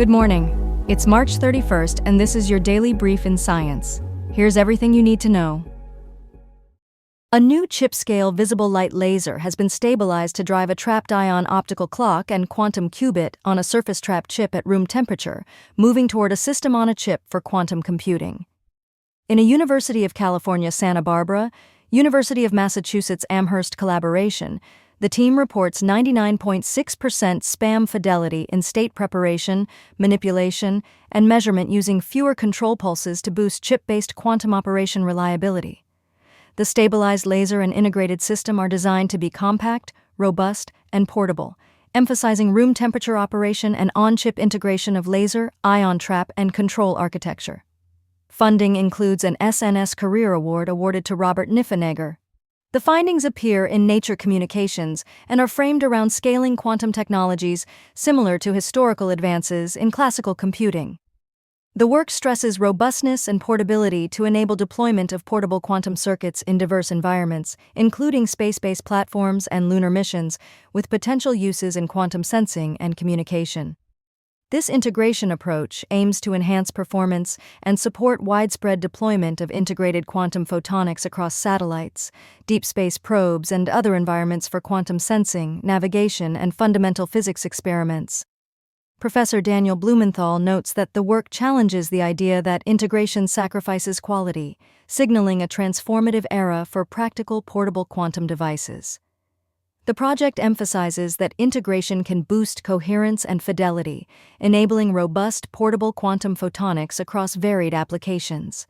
Good morning. It's March 31st, and this is your daily brief in science. Here's everything you need to know. A new chip-scale visible light laser has been stabilized to drive a trapped ion optical clock and quantum qubit on a surface-trapped chip at room temperature, moving toward a system-on-a-chip for quantum computing. In a University of California, Santa Barbara, University of Massachusetts Amherst collaboration, the team reports 99.6% spam fidelity in state preparation, manipulation, and measurement using fewer control pulses to boost chip-based quantum operation reliability. The stabilized laser and integrated system are designed to be compact, robust, and portable, emphasizing room temperature operation and on-chip integration of laser, ion trap, and control architecture. Funding includes an SNS Career Award awarded to Robert Niffenegger. The findings appear in Nature Communications and are framed around scaling quantum technologies similar to historical advances in classical computing. The work stresses robustness and portability to enable deployment of portable quantum circuits in diverse environments, including space-based platforms and lunar missions, with potential uses in quantum sensing and communication. This integration approach aims to enhance performance and support widespread deployment of integrated quantum photonics across satellites, deep space probes, and other environments for quantum sensing, navigation, and fundamental physics experiments. Professor Daniel Blumenthal notes that the work challenges the idea that integration sacrifices quality, signaling a transformative era for practical portable quantum devices. The project emphasizes that integration can boost coherence and fidelity, enabling robust portable quantum photonics across varied applications.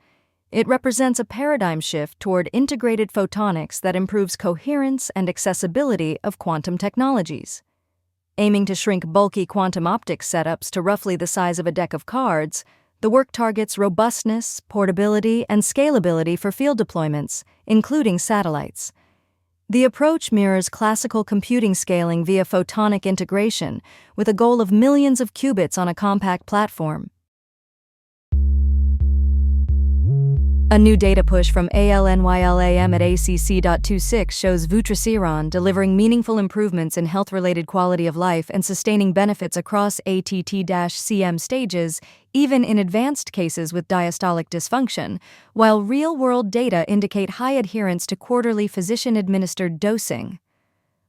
It represents a paradigm shift toward integrated photonics that improves coherence and accessibility of quantum technologies. Aiming to shrink bulky quantum optics setups to roughly the size of a deck of cards, the work targets robustness, portability, and scalability for field deployments, including satellites. The approach mirrors classical computing scaling via photonic integration, with a goal of millions of qubits on a compact platform. A new data push from ALNYLAM at ACC.26 shows Vutrisiran delivering meaningful improvements in health-related quality of life and sustaining benefits across ATTR stages, even in advanced cases with diastolic dysfunction, while real-world data indicate high adherence to quarterly physician-administered dosing.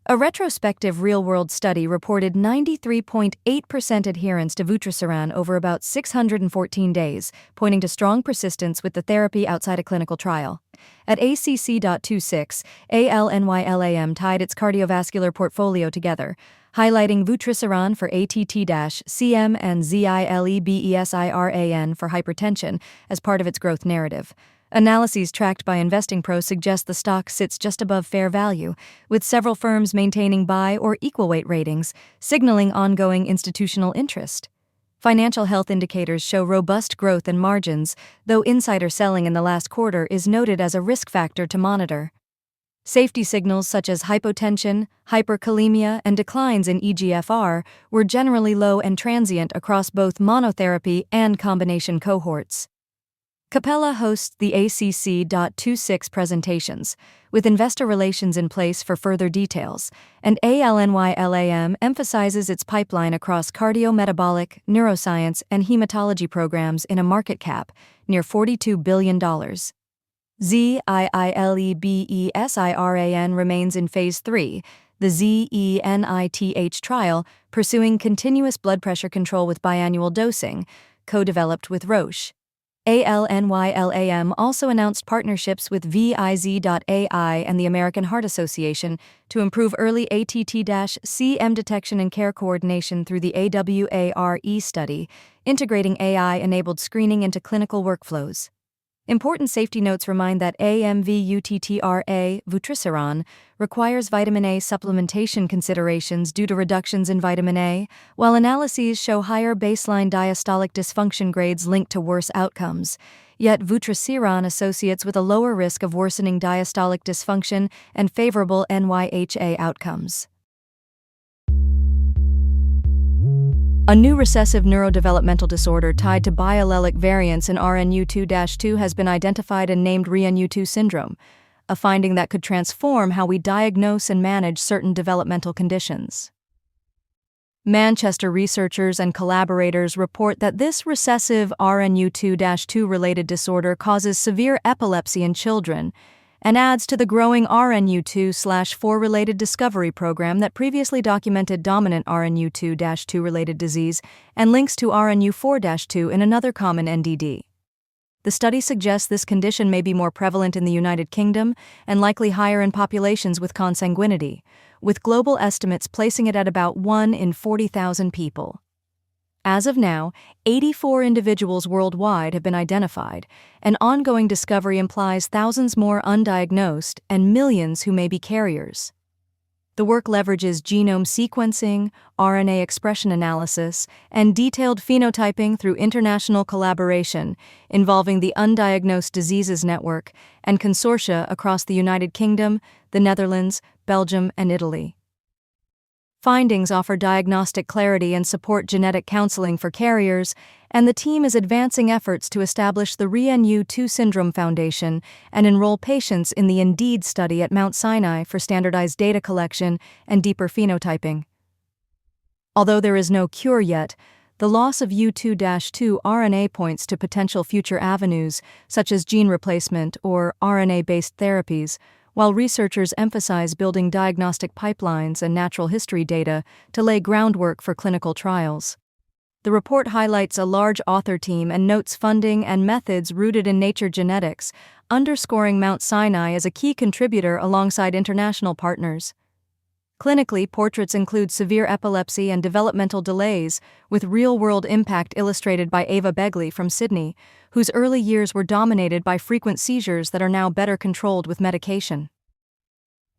A retrospective real-world study reported 93.8% adherence to Vutrisiran over about 614 days, pointing to strong persistence with the therapy outside a clinical trial. At ACC.26, ALNYLAM tied its cardiovascular portfolio together, highlighting Vutrisiran for ATT-CM and ZILEBESIRAN for hypertension as part of its growth narrative. Analyses tracked by InvestingPro suggest the stock sits just above fair value, with several firms maintaining buy or equal weight ratings, signaling ongoing institutional interest. Financial health indicators show robust growth and margins, though insider selling in the last quarter is noted as a risk factor to monitor. Safety signals such as hypotension, hyperkalemia, and declines in eGFR were generally low and transient across both monotherapy and combination cohorts. Capella hosts the ACC.26 presentations, with investor relations in place for further details, and ALNYLAM emphasizes its pipeline across cardiometabolic, neuroscience, and hematology programs in a market cap near $42 billion. ZILEBESIRAN remains in Phase 3, the ZENITH trial, pursuing continuous blood pressure control with biannual dosing, co-developed with Roche. ALNYLAM also announced partnerships with Viz.ai and the American Heart Association to improve early ATT-CM detection and care coordination through the AWARE study, integrating AI-enabled screening into clinical workflows. Important safety notes remind that AMVUTTRA, Vutrisiran, requires vitamin A supplementation considerations due to reductions in vitamin A, while analyses show higher baseline diastolic dysfunction grades linked to worse outcomes. Yet Vutrisiran associates with a lower risk of worsening diastolic dysfunction and favorable NYHA outcomes. A new recessive neurodevelopmental disorder tied to biallelic variants in ReNU2-2 has been identified and named ReNU2 syndrome, a finding that could transform how we diagnose and manage certain developmental conditions. Manchester researchers and collaborators report that this recessive ReNU2-2 related disorder causes severe epilepsy in children and adds to the growing ReNU2/4 related discovery program that previously documented dominant ReNU2-2 related disease and links to ReNU4-2 in another common NDD. The study suggests this condition may be more prevalent in the United Kingdom and likely higher in populations with consanguinity, with global estimates placing it at about 1 in 40,000 people. As of now, 84 individuals worldwide have been identified, and ongoing discovery implies thousands more undiagnosed and millions who may be carriers. The work leverages genome sequencing, RNA expression analysis, and detailed phenotyping through international collaboration involving the Undiagnosed Diseases Network and consortia across the United Kingdom, the Netherlands, Belgium, and Italy. Findings offer diagnostic clarity and support genetic counseling for carriers, and the team is advancing efforts to establish the ReNU2 Syndrome Foundation and enroll patients in the INDEED study at Mount Sinai for standardized data collection and deeper phenotyping. Although there is no cure yet, the loss of U2-2 RNA points to potential future avenues, such as gene replacement or RNA-based therapies, while researchers emphasize building diagnostic pipelines and natural history data to lay groundwork for clinical trials. The report highlights a large author team and notes funding and methods rooted in nature genetics, underscoring Mount Sinai as a key contributor alongside international partners. Clinically, portraits include severe epilepsy and developmental delays, with real-world impact illustrated by Ava Begley from Sydney, whose early years were dominated by frequent seizures that are now better controlled with medication.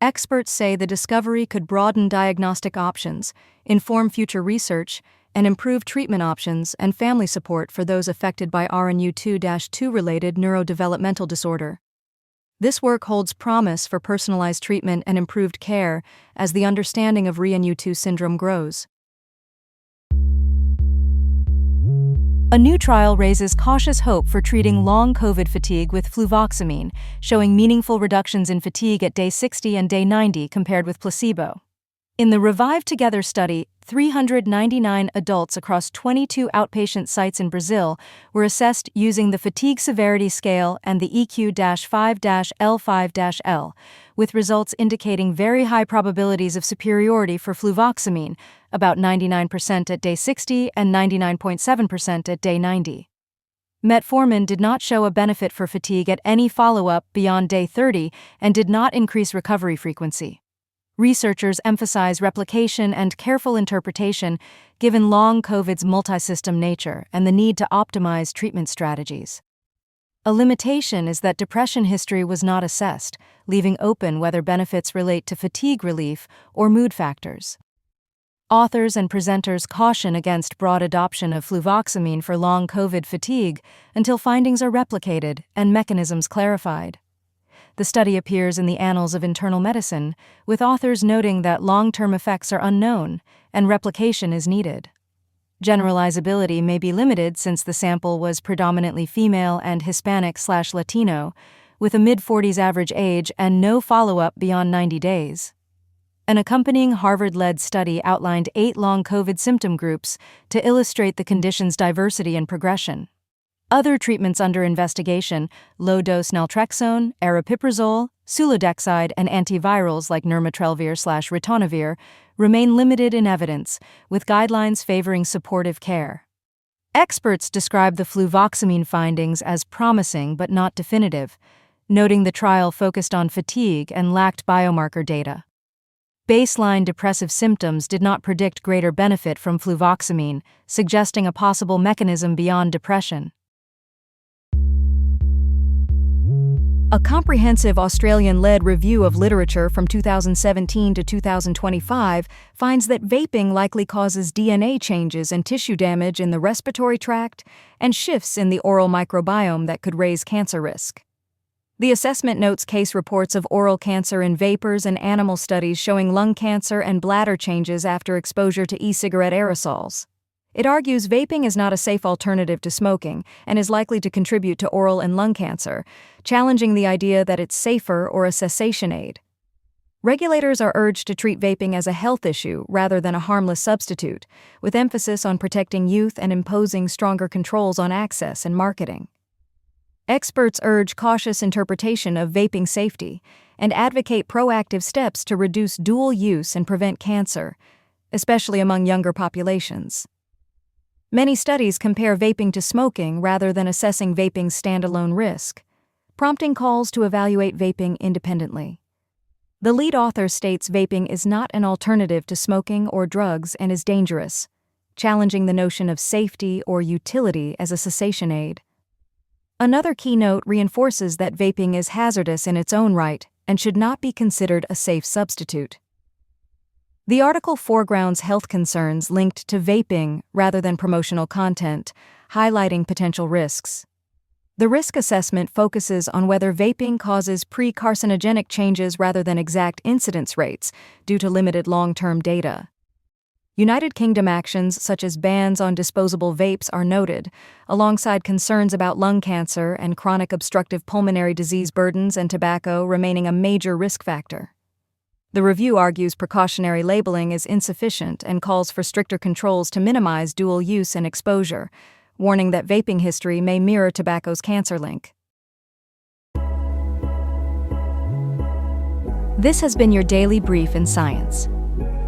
Experts say the discovery could broaden diagnostic options, inform future research, and improve treatment options and family support for those affected by ReNU2-2-related neurodevelopmental disorder. This work holds promise for personalized treatment and improved care as the understanding of ReNU2 syndrome grows. A new trial raises cautious hope for treating long COVID fatigue with fluvoxamine, showing meaningful reductions in fatigue at day 60 and day 90 compared with placebo. In the Revive Together study, 399 adults across 22 outpatient sites in Brazil were assessed using the Fatigue Severity Scale and the EQ-5-L5-L, with results indicating very high probabilities of superiority for fluvoxamine, about 99% at day 60 and 99.7% at day 90. Metformin did not show a benefit for fatigue at any follow-up beyond day 30 and did not increase recovery frequency. Researchers emphasize replication and careful interpretation given long COVID's multisystem nature and the need to optimize treatment strategies. A limitation is that depression history was not assessed, leaving open whether benefits relate to fatigue relief or mood factors. Authors and presenters caution against broad adoption of fluvoxamine for long COVID fatigue until findings are replicated and mechanisms clarified. The study appears in the Annals of Internal Medicine, with authors noting that long-term effects are unknown and replication is needed. Generalizability may be limited since the sample was predominantly female and Hispanic/Latino, with a mid-40s average age and no follow-up beyond 90 days. An accompanying Harvard-led study outlined 8 long COVID symptom groups to illustrate the condition's diversity and progression. Other treatments under investigation, low-dose naltrexone, aripiprazole, sulodexide, and antivirals like nirmatrelvir/ritonavir remain limited in evidence, with guidelines favoring supportive care. Experts describe the fluvoxamine findings as promising but not definitive, noting the trial focused on fatigue and lacked biomarker data. Baseline depressive symptoms did not predict greater benefit from fluvoxamine, suggesting a possible mechanism beyond depression. A comprehensive Australian-led review of literature from 2017 to 2025 finds that vaping likely causes DNA changes and tissue damage in the respiratory tract and shifts in the oral microbiome that could raise cancer risk. The assessment notes case reports of oral cancer in vapors and animal studies showing lung cancer and bladder changes after exposure to e-cigarette aerosols. It argues vaping is not a safe alternative to smoking and is likely to contribute to oral and lung cancer, challenging the idea that it's safer or a cessation aid. Regulators are urged to treat vaping as a health issue rather than a harmless substitute, with emphasis on protecting youth and imposing stronger controls on access and marketing. Experts urge cautious interpretation of vaping safety and advocate proactive steps to reduce dual use and prevent cancer, especially among younger populations. Many studies compare vaping to smoking rather than assessing vaping's standalone risk, prompting calls to evaluate vaping independently. The lead author states vaping is not an alternative to smoking or drugs and is dangerous, challenging the notion of safety or utility as a cessation aid. Another keynote reinforces that vaping is hazardous in its own right and should not be considered a safe substitute. The article foregrounds health concerns linked to vaping rather than promotional content, highlighting potential risks. The risk assessment focuses on whether vaping causes pre-carcinogenic changes rather than exact incidence rates due to limited long-term data. United Kingdom actions such as bans on disposable vapes are noted, alongside concerns about lung cancer and chronic obstructive pulmonary disease burdens and tobacco remaining a major risk factor. The review argues precautionary labeling is insufficient and calls for stricter controls to minimize dual use and exposure, warning that vaping history may mirror tobacco's cancer link. This has been your daily brief in science.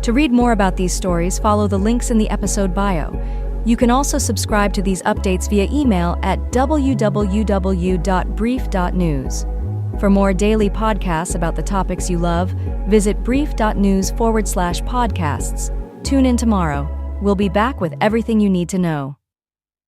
To read more about these stories, follow the links in the episode bio. You can also subscribe to these updates via email at www.brief.news. For more daily podcasts about the topics you love, visit brief.news/podcasts. Tune in tomorrow. We'll be back with everything you need to know.